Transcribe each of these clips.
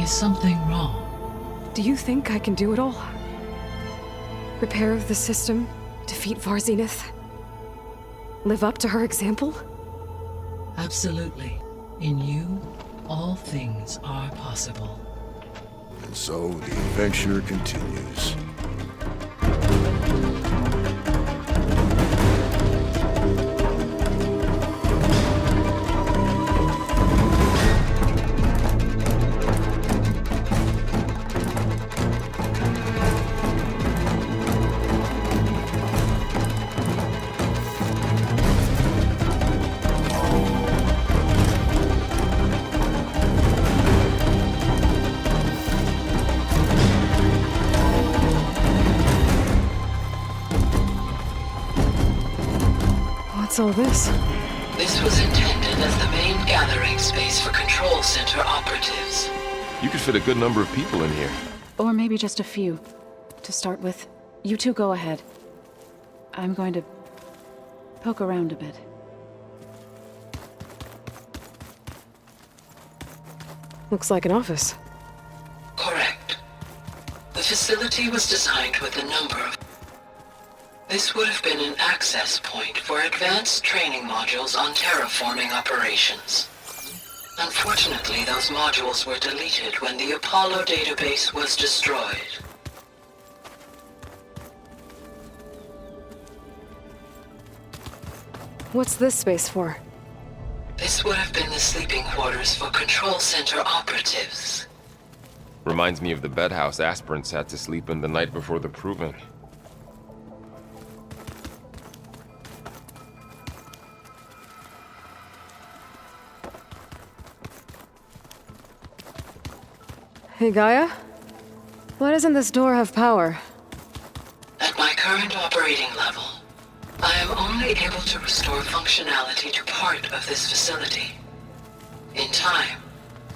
Is something wrong? Do you think I can do it all? Repair the system, defeat Varzinith, live up to her example? Absolutely. In you, all things are possible. And so the adventure continues. What's all this? This was intended as the main gathering space for Control Center operatives. You could fit a good number of people in here. Or maybe just a few. To start with, you two go ahead. I'm going to poke around a bit. Looks like an office. Correct. The facility was designed with a number of... This would have been an access point for advanced training modules on terraforming operations. Unfortunately, those modules were deleted when the Apollo database was destroyed. What's this space for? This would have been the sleeping quarters for Control Center operatives. Reminds me of the bedhouse aspirants had to sleep in the night before the proving. Hey, Gaia? Why doesn't this door have power? At my current operating level, I am only able to restore functionality to part of this facility. In time,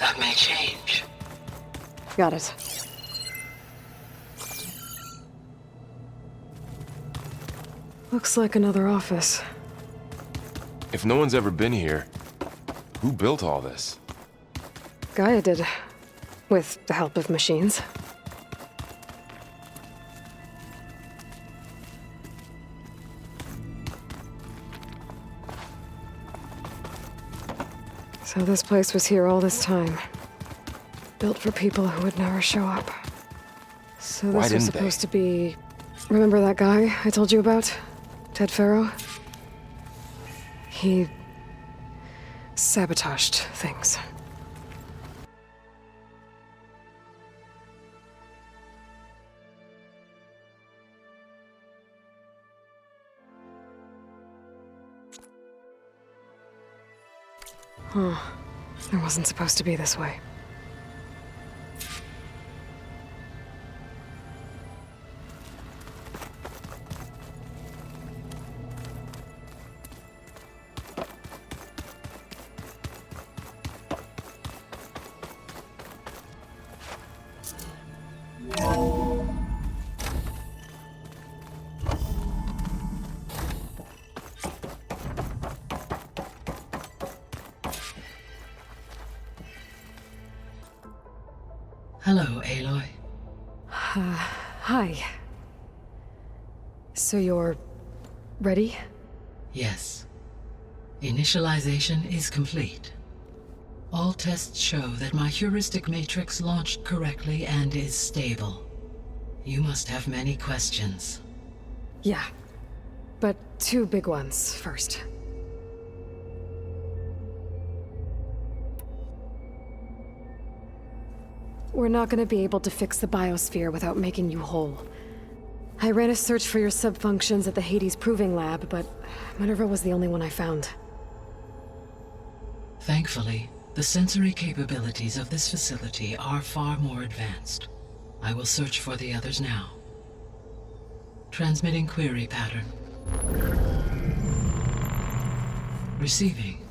that may change. Got it. Looks like another office. If no one's ever been here, who built all this? Gaia did. With the help of machines. So this place was here all this time. Built for people who would never show up. So Why this was didn't they? supposed to be... Remember that guy I told you about? Ted Farrow? He... sabotaged things. Huh. It wasn't supposed to be this way. Hello, Aloy. Hi. So you're... ready? Yes. Initialization is complete. All tests show that my heuristic matrix launched correctly and is stable. You must have many questions. Yeah. But two big ones first. We're not gonna be able to fix the biosphere without making you whole. I ran a search for your subfunctions at the Hades Proving Lab, but Minerva was the only one I found. Thankfully, the sensory capabilities of this facility are far more advanced. I will search for the others now. Transmitting query pattern. Receiving.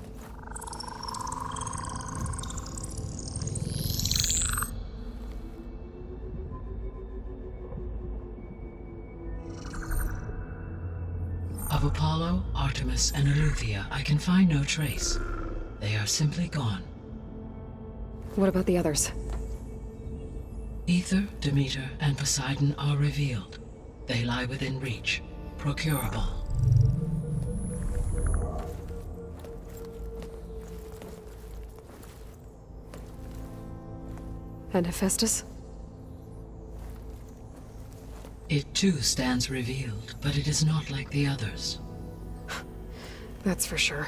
Of Apollo, Artemis, and Eleuthia, I can find no trace. They are simply gone. What about the others? Ether, Demeter, and Poseidon are revealed. They lie within reach, procurable. And Hephaestus? It too stands revealed, but it is not like the others. That's for sure.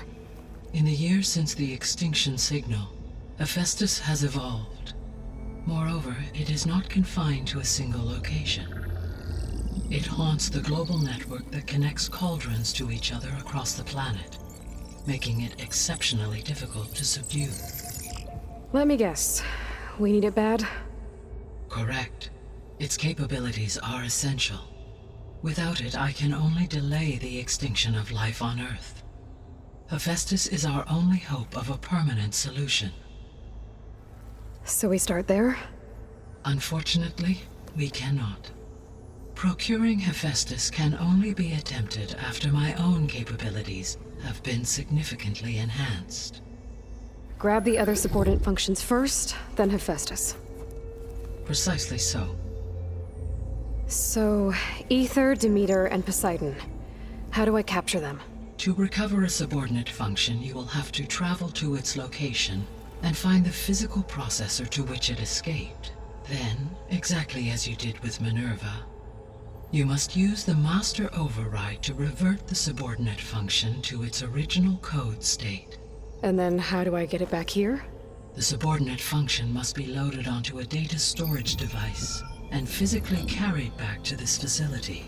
In the years since the extinction signal, Hephaestus has evolved. Moreover, it is not confined to a single location. It haunts the global network that connects cauldrons to each other across the planet, making it exceptionally difficult to subdue. Let me guess. We need it bad? Correct. Its capabilities are essential. Without it, I can only delay the extinction of life on Earth. Hephaestus is our only hope of a permanent solution. So we start there? Unfortunately, we cannot. Procuring Hephaestus can only be attempted after my own capabilities have been significantly enhanced. Grab the other subordinate functions first, then Hephaestus. Precisely so. So, Ether, Demeter, and Poseidon. How do I capture them? To recover a subordinate function, you will have to travel to its location and find the physical processor to which it escaped. Then, exactly as you did with Minerva, you must use the master override to revert the subordinate function to its original code state. And then how do I get it back here? The subordinate function must be loaded onto a data storage device and physically carried back to this facility.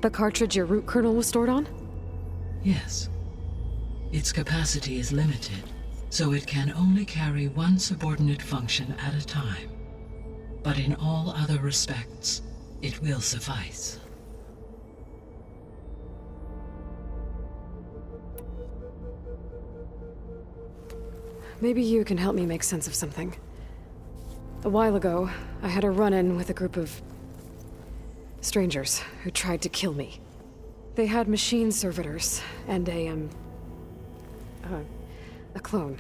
The cartridge your root kernel was stored on? Yes. Its capacity is limited, so it can only carry one subordinate function at a time. But in all other respects, it will suffice. Maybe you can help me make sense of something. A while ago, I had a run-in with a group of strangers who tried to kill me. They had machine servitors and a clone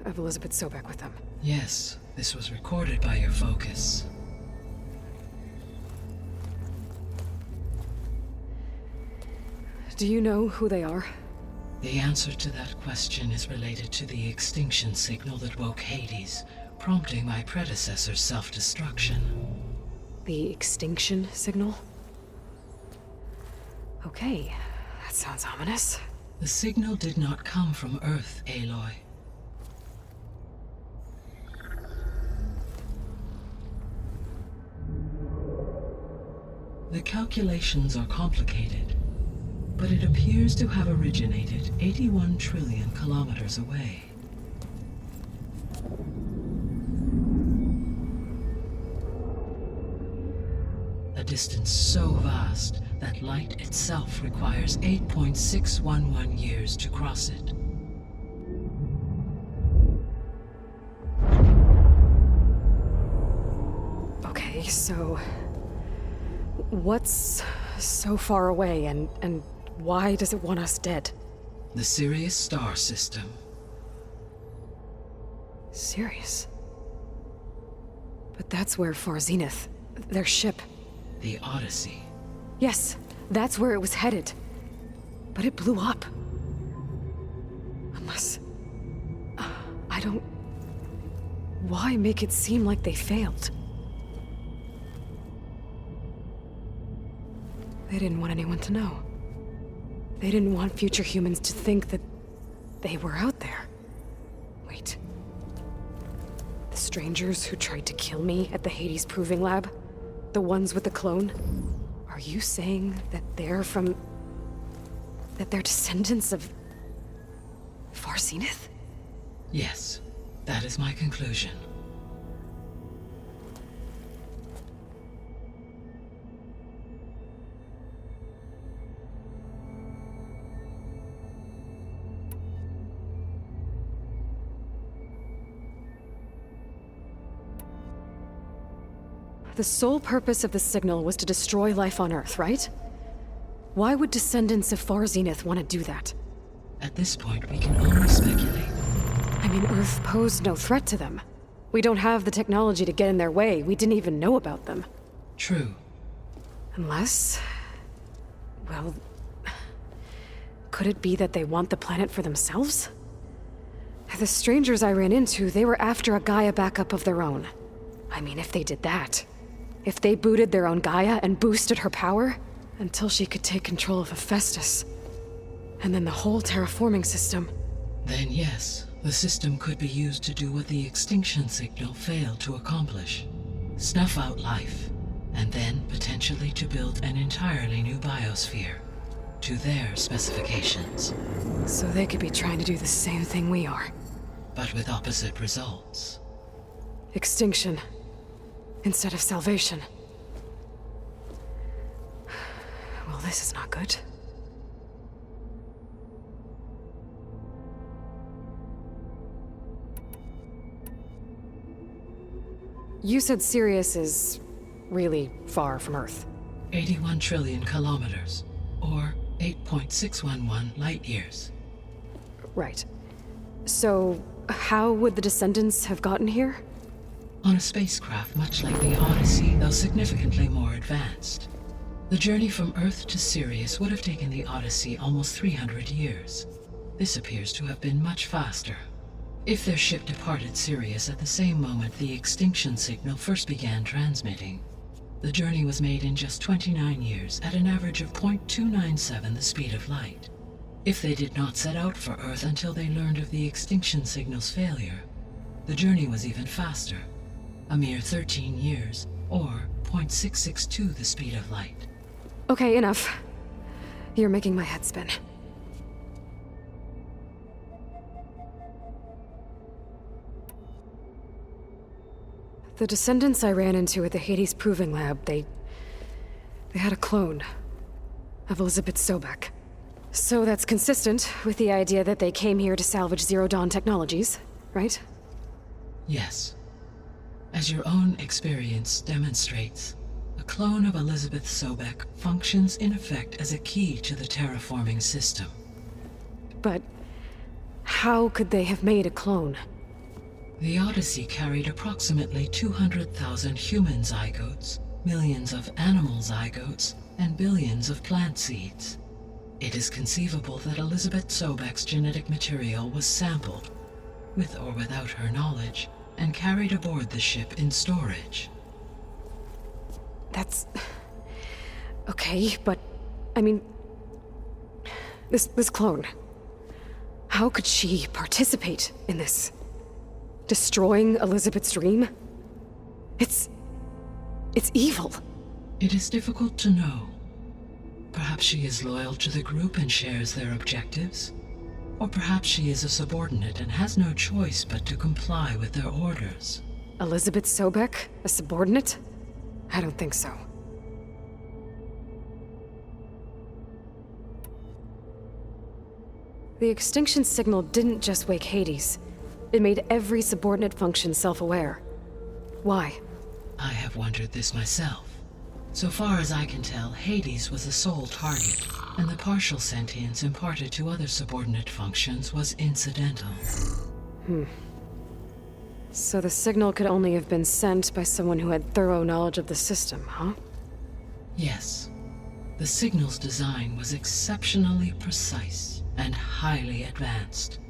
of Elizabeth Sobek with them. Yes, this was recorded by your focus. Do you know who they are? The answer to that question is related to the extinction signal that woke Hades, prompting my predecessor's self-destruction. The extinction signal? Okay, that sounds ominous. The signal did not come from Earth, Aloy. The calculations are complicated, but it appears to have originated 81 trillion kilometers away. A distance so vast that light itself requires 8.611 years to cross it. Okay, so what's so far away and why does it want us dead? The Sirius star system. Sirius? But that's where Far Zenith, their ship. The Odyssey. Yes, that's where it was headed. But it blew up. Unless... I don't... Why make it seem like they failed? They didn't want anyone to know. They didn't want future humans to think that they were out there. Wait. The strangers who tried to kill me at the Hades Proving Lab? The ones with the clone? Are you saying that they're from... that they're descendants of... Far Zenith? Yes, that is my conclusion. The sole purpose of the signal was to destroy life on Earth, right? Why would descendants of Far Zenith want to do that? At this point, we can only speculate. I mean, Earth posed no threat to them. We don't have the technology to get in their way. We didn't even know about them. True. Unless... well... could it be that they want the planet for themselves? The strangers I ran into, they were after a Gaia backup of their own. I mean, if they did that... if they booted their own Gaia and boosted her power... until she could take control of Hephaestus. And then the whole terraforming system... Then yes, the system could be used to do what the extinction signal failed to accomplish. Snuff out life, and then potentially to build an entirely new biosphere. To their specifications. So they could be trying to do the same thing we are. But with opposite results. Extinction. Instead of salvation. Well, this is not good. You said Sirius is really far from Earth. 81 trillion kilometers, or 8.611 light years. Right. So, how would the descendants have gotten here? On a spacecraft much like the Odyssey, though significantly more advanced. The journey from Earth to Sirius would have taken the Odyssey almost 300 years. This appears to have been much faster. If their ship departed Sirius at the same moment the extinction signal first began transmitting, the journey was made in just 29 years at an average of 0.297 the speed of light. If they did not set out for Earth until they learned of the extinction signal's failure, the journey was even faster, a mere 13 years, or 0.662 the speed of light. Okay, enough. You're making my head spin. The descendants I ran into at the Hades Proving Lab, they had a clone of Elizabeth Sobek. So that's consistent with the idea that they came here to salvage Zero Dawn technologies, right? Yes. As your own experience demonstrates, a clone of Elizabeth Sobek functions in effect as a key to the terraforming system. But how could they have made a clone? The Odyssey carried approximately 200,000 human zygotes, millions of animal zygotes, and billions of plant seeds. It is conceivable that Elizabeth Sobek's genetic material was sampled, with or without her knowledge, and carried aboard the ship in storage. That's... okay, but... I mean... This clone... how could she participate in this? Destroying Elizabeth's dream? It's evil. It is difficult to know. Perhaps she is loyal to the group and shares their objectives. Or perhaps she is a subordinate and has no choice but to comply with their orders. Elizabeth Sobek? A subordinate? I don't think so. The extinction signal didn't just wake Hades. It made every subordinate function self-aware. Why? I have wondered this myself. So far as I can tell, Hades was the sole target, and the partial sentience imparted to other subordinate functions was incidental. So the signal could only have been sent by someone who had thorough knowledge of the system, huh? Yes. The signal's design was exceptionally precise and highly advanced.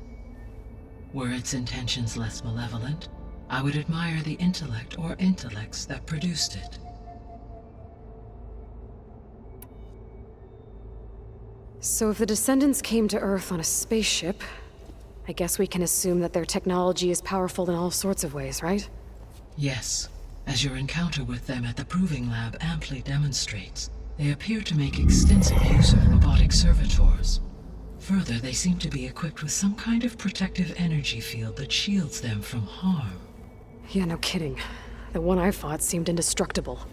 Were its intentions less malevolent, I would admire the intellect or intellects that produced it. So if the descendants came to Earth on a spaceship, I guess we can assume that their technology is powerful in all sorts of ways, right? Yes. As your encounter with them at the Proving Lab amply demonstrates, they appear to make extensive use of robotic servitors. Further, they seem to be equipped with some kind of protective energy field that shields them from harm. Yeah, no kidding. The one I fought seemed indestructible.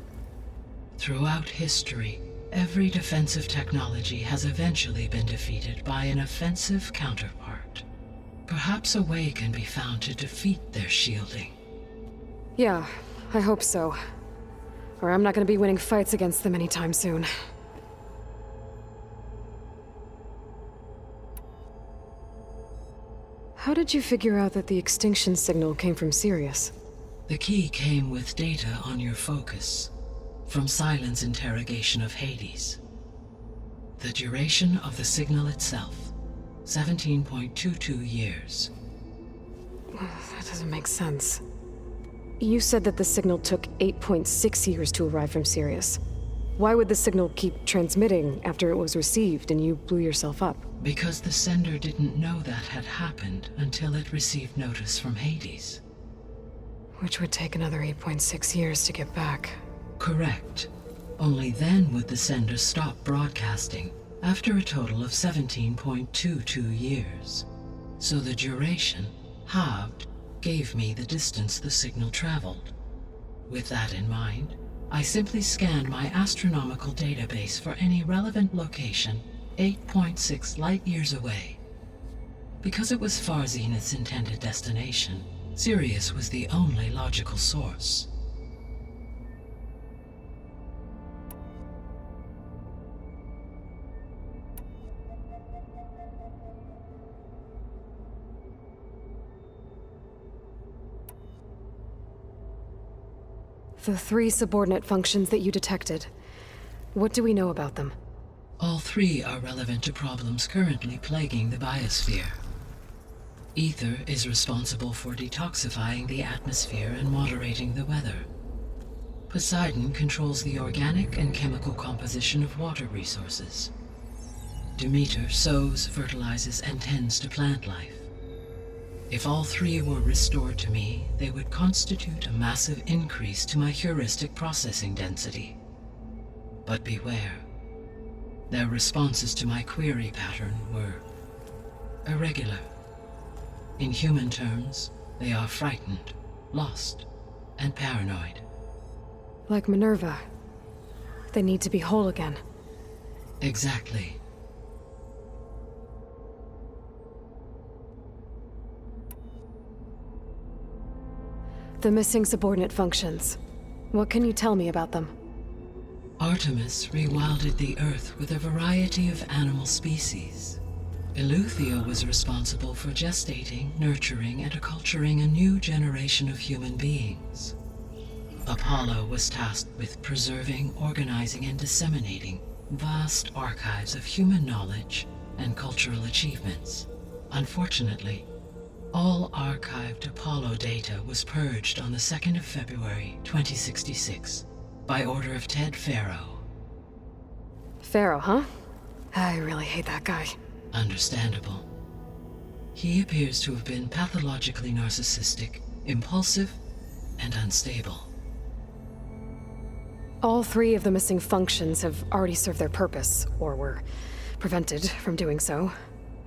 Throughout history, every defensive technology has eventually been defeated by an offensive counterpart. Perhaps a way can be found to defeat their shielding. Yeah, I hope so. Or I'm not gonna be winning fights against them anytime soon. How did you figure out that the extinction signal came from Sirius? The key came with data on your focus, from Silent's interrogation of Hades. The duration of the signal itself, 17.22 years. That doesn't make sense. You said that the signal took 8.6 years to arrive from Sirius. Why would the signal keep transmitting after it was received and you blew yourself up? Because the sender didn't know that had happened until it received notice from Hades. Which would take another 8.6 years to get back. Correct. Only then would the sender stop broadcasting, after a total of 17.22 years. So the duration, halved, gave me the distance the signal traveled. With that in mind, I simply scanned my astronomical database for any relevant location 8.6 light-years away. Because it was far Zenith's intended destination, Sirius was the only logical source. The 3 subordinate functions that you detected. What do we know about them? All 3 are relevant to problems currently plaguing the biosphere. Ether is responsible for detoxifying the atmosphere and moderating the weather. Poseidon controls the organic and chemical composition of water resources. Demeter sows, fertilizes, and tends to plant life. If all 3 were restored to me, they would constitute a massive increase to my heuristic processing density. But beware. Their responses to my query pattern were irregular. In human terms, they are frightened, lost, and paranoid. Like Minerva. They need to be whole again. Exactly. The missing subordinate functions. What can you tell me about them? Artemis rewilded the Earth with a variety of animal species. Eleuthia was responsible for gestating, nurturing, and acculturating a new generation of human beings. Apollo was tasked with preserving, organizing, and disseminating vast archives of human knowledge and cultural achievements. Unfortunately, all archived Apollo data was purged on the 2nd of February, 2066, by order of Ted Faro. Pharaoh, huh? I really hate that guy. Understandable. He appears to have been pathologically narcissistic, impulsive, and unstable. All 3 of the missing functions have already served their purpose, or were prevented from doing so.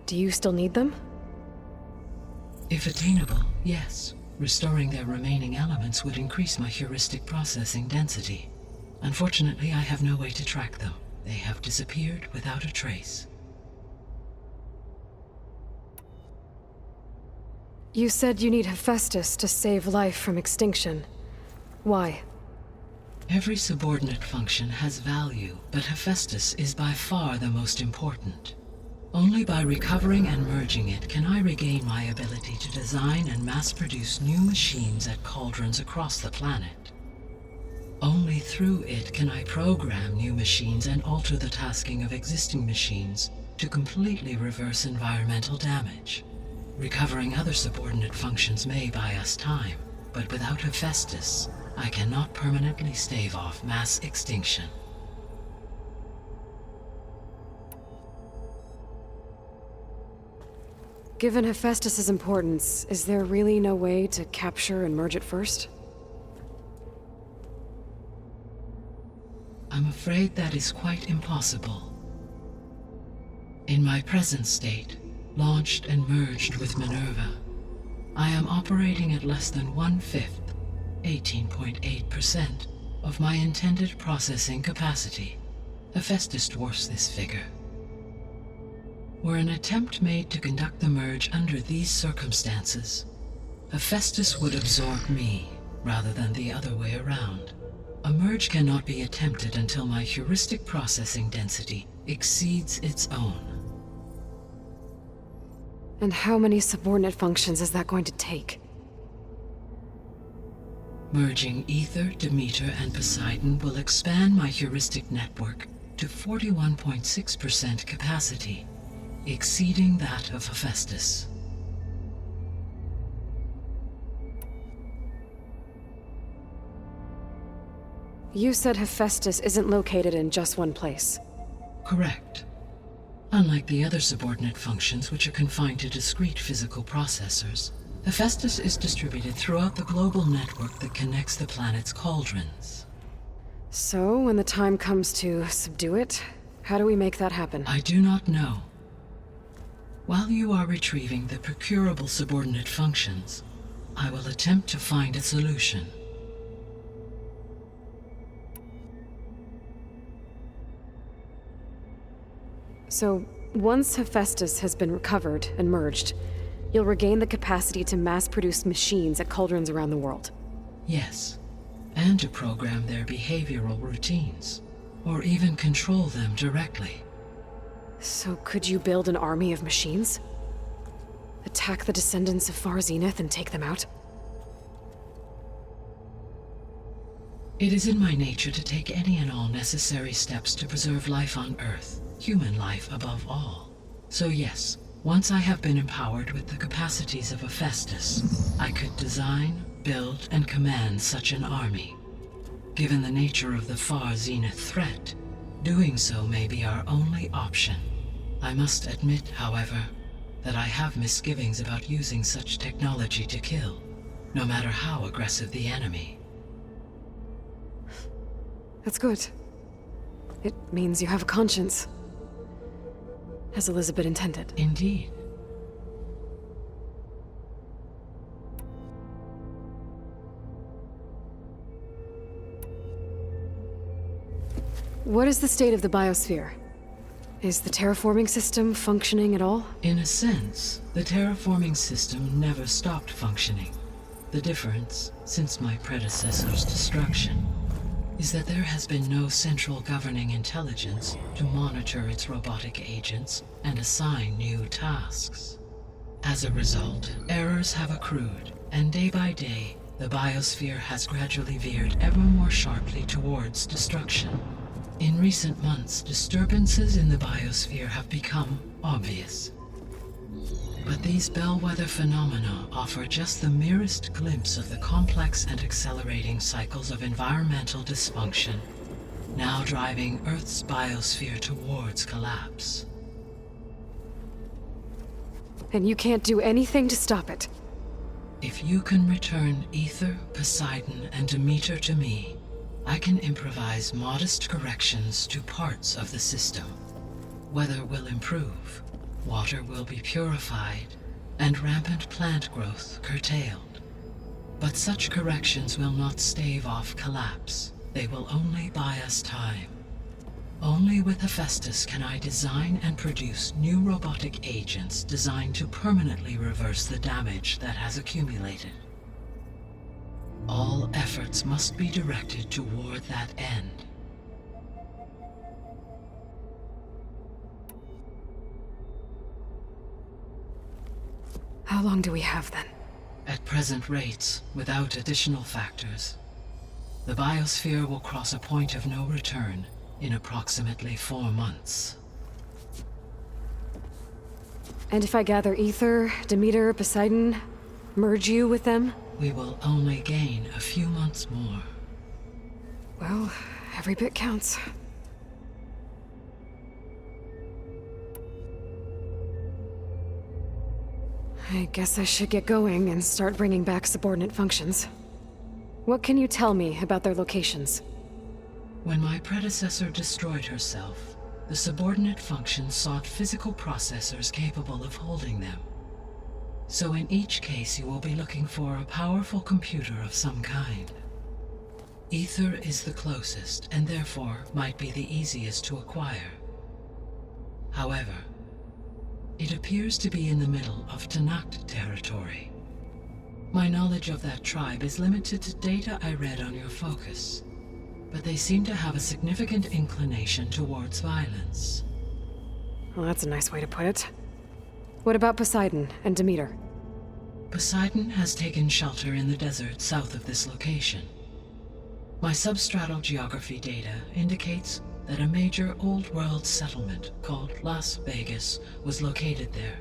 Do you still need them? If attainable, yes. Restoring their remaining elements would increase my heuristic processing density. Unfortunately, I have no way to track them. They have disappeared without a trace. You said you need Hephaestus to save life from extinction. Why? Every subordinate function has value, but Hephaestus is by far the most important. Only by recovering and merging it can I regain my ability to design and mass-produce new machines at cauldrons across the planet. Only through it can I program new machines and alter the tasking of existing machines to completely reverse environmental damage. Recovering other subordinate functions may buy us time, but without Hephaestus, I cannot permanently stave off mass extinction. Given Hephaestus's importance, is there really no way to capture and merge it first? I'm afraid that is quite impossible. In my present state, launched and merged with Minerva, I am operating at less than 1/5, 18.8%, of my intended processing capacity. Hephaestus dwarfs this figure. Were an attempt made to conduct the merge under these circumstances, Hephaestus would absorb me, rather than the other way around. A merge cannot be attempted until my heuristic processing density exceeds its own. And how many subordinate functions is that going to take? Merging Ether, Demeter, and Poseidon will expand my heuristic network to 41.6% capacity, exceeding that of Hephaestus. You said Hephaestus isn't located in just one place. Correct. Unlike the other subordinate functions, which are confined to discrete physical processors, Hephaestus is distributed throughout the global network that connects the planet's cauldrons. So, when the time comes to subdue it, how do we make that happen? I do not know. While you are retrieving the procurable subordinate functions, I will attempt to find a solution. So, once Hephaestus has been recovered and merged, you'll regain the capacity to mass-produce machines at cauldrons around the world. Yes, and to program their behavioral routines, or even control them directly. So could you build an army of machines? Attack the descendants of Far Zenith and take them out? It is in my nature to take any and all necessary steps to preserve life on Earth, human life above all. So yes, once I have been empowered with the capacities of Hephaestus, I could design, build, and command such an army. Given the nature of the Far Zenith threat, doing so may be our only option. I must admit, however, that I have misgivings about using such technology to kill, no matter how aggressive the enemy. That's good. It means you have a conscience. As Elizabeth intended. Indeed. What is the state of the biosphere? Is the terraforming system functioning at all? In a sense, the terraforming system never stopped functioning. The difference, since my predecessor's destruction, is that there has been no central governing intelligence to monitor its robotic agents and assign new tasks. As a result, errors have accrued, and day by day, the biosphere has gradually veered ever more sharply towards destruction. In recent months, disturbances in the biosphere have become obvious. But these bellwether phenomena offer just the merest glimpse of the complex and accelerating cycles of environmental dysfunction, now driving Earth's biosphere towards collapse. And you can't do anything to stop it? If you can return Ether, Poseidon, and Demeter to me, I can improvise modest corrections to parts of the system. Weather will improve, water will be purified, and rampant plant growth curtailed. But such corrections will not stave off collapse. They will only buy us time. Only with Hephaestus can I design and produce new robotic agents designed to permanently reverse the damage that has accumulated. All efforts must be directed toward that end. How long do we have then? At present rates, without additional factors, the biosphere will cross a point of no return in approximately 4 months. And if I gather Ether, Demeter, Poseidon, merge you with them? We will only gain a few months more. Well, every bit counts. I guess I should get going and start bringing back subordinate functions. What can you tell me about their locations? When my predecessor destroyed herself, the subordinate functions sought physical processors capable of holding them. So in each case you will be looking for a powerful computer of some kind. Ether is the closest, and therefore might be the easiest to acquire. However, it appears to be in the middle of Tanakh territory. My knowledge of that tribe is limited to data I read on your focus, but they seem to have a significant inclination towards violence. Well, that's a nice way to put it. What about Poseidon and Demeter? Poseidon has taken shelter in the desert south of this location. My substratal geography data indicates that a major old-world settlement called Las Vegas was located there.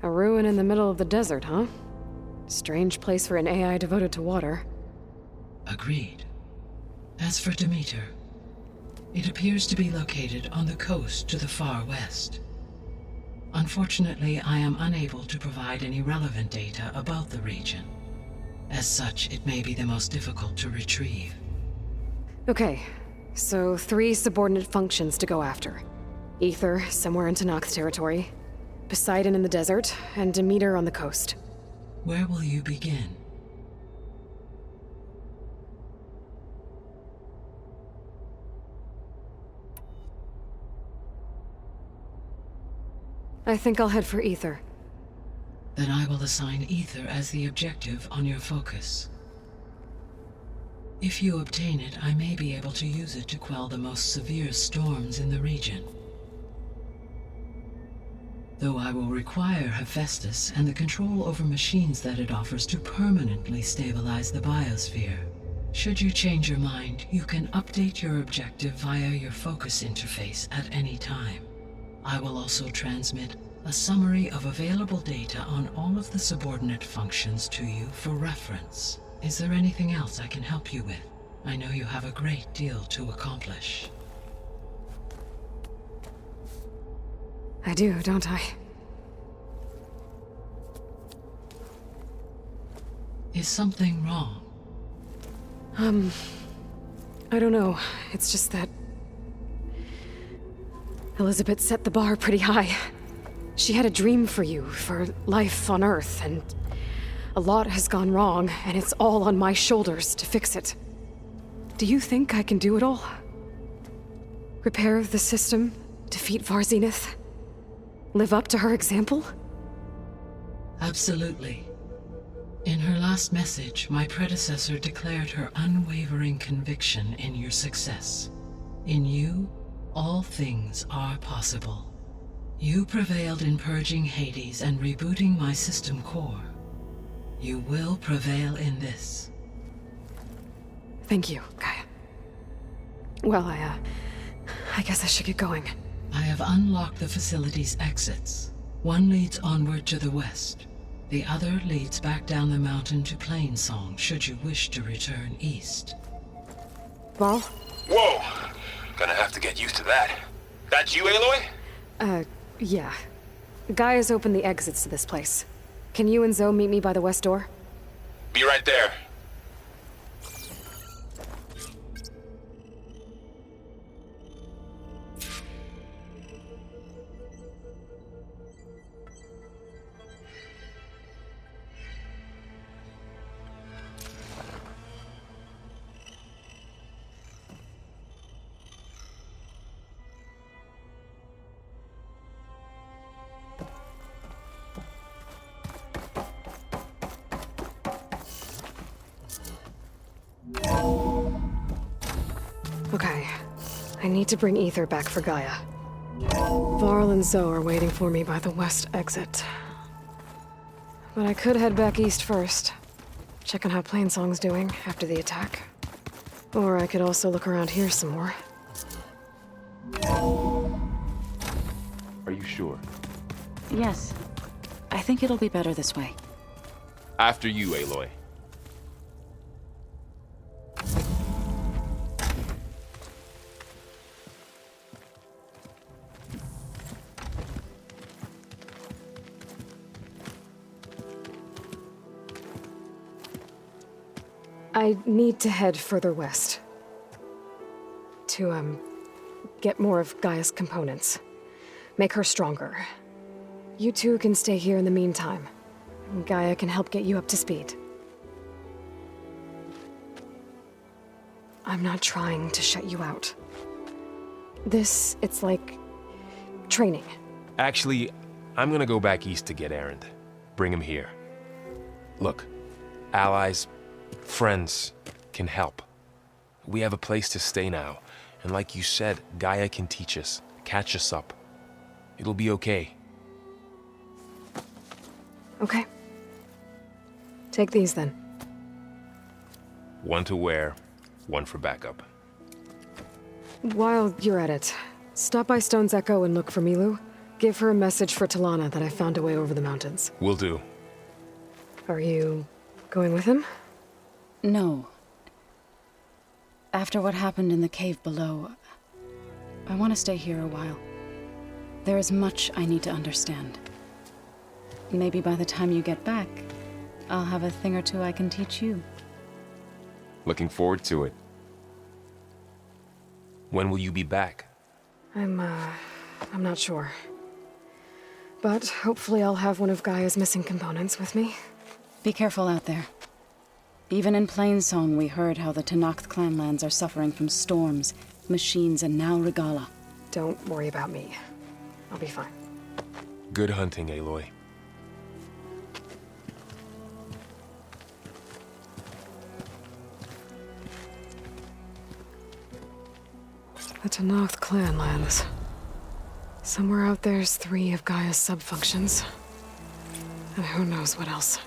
A ruin in the middle of the desert, huh? Strange place for an AI devoted to water. Agreed. As for Demeter, it appears to be located on the coast to the far west. Unfortunately, I am unable to provide any relevant data about the region. As such, it may be the most difficult to retrieve. Okay, so 3 subordinate functions to go after. Ether, somewhere in Tanakh territory, Poseidon in the desert, and Demeter on the coast. Where will you begin? I think I'll head for Ether. Then I will assign Ether as the objective on your focus. If you obtain it, I may be able to use it to quell the most severe storms in the region. Though I will require Hephaestus and the control over machines that it offers to permanently stabilize the biosphere. Should you change your mind, you can update your objective via your focus interface at any time. I will also transmit a summary of available data on all of the subordinate functions to you for reference. Is there anything else I can help you with? I know you have a great deal to accomplish. I do, don't I? Is something wrong? I don't know. It's just that Elizabeth set the bar pretty high. She had a dream for you, for life on Earth, and a lot has gone wrong, and it's all on my shoulders to fix it. Do you think I can do it all? Repair the system, defeat Varzenith, live up to her example? Absolutely. In her last message, my predecessor declared her unwavering conviction in your success. In you, all things are possible. You prevailed in purging Hades and rebooting my system core. You will prevail in this. Thank you, Gaia. Well, I guess I should get going. I have unlocked the facility's exits. One leads onward to the west. The other leads back down the mountain to Plainsong, should you wish to return east. Val? Whoa! Gonna have to get used to that. That's you, Aloy? Yeah. Gaia's opened the exits to this place. Can you and Zoe meet me by the west door? Be right there. Okay. I need to bring Ether back for Gaia. Varl and Zoe are waiting for me by the west exit. But I could head back east first. Check on how Plainsong's doing after the attack. Or I could also look around here some more. Are you sure? Yes. I think it'll be better this way. After you, Aloy. I need to head further west. To, get more of Gaia's components. Make her stronger. You two can stay here in the meantime. Gaia can help get you up to speed. I'm not trying to shut you out. It's like training. Actually, I'm gonna go back east to get Erend. Bring him here. Look, allies, friends can help. We have a place to stay now, and like you said, Gaia can teach us, catch us up. It'll be okay. Okay. Take these then. One to wear, one for backup. While you're at it, stop by Stone's Echo and look for Milu. Give her a message for Talana that I found a way over the mountains. Will do. Are you going with him? No. After what happened in the cave below, I want to stay here a while. There is much I need to understand. Maybe by the time you get back, I'll have a thing or two I can teach you. Looking forward to it. When will you be back? I'm not sure. But hopefully I'll have one of Gaia's missing components with me. Be careful out there. Even in Plainsong, we heard how the Tenakth clanlands are suffering from storms, machines, and now Regala. Don't worry about me. I'll be fine. Good hunting, Aloy. The Tenakth clanlands. Somewhere out there's 3 of Gaia's sub-functions. And who knows what else.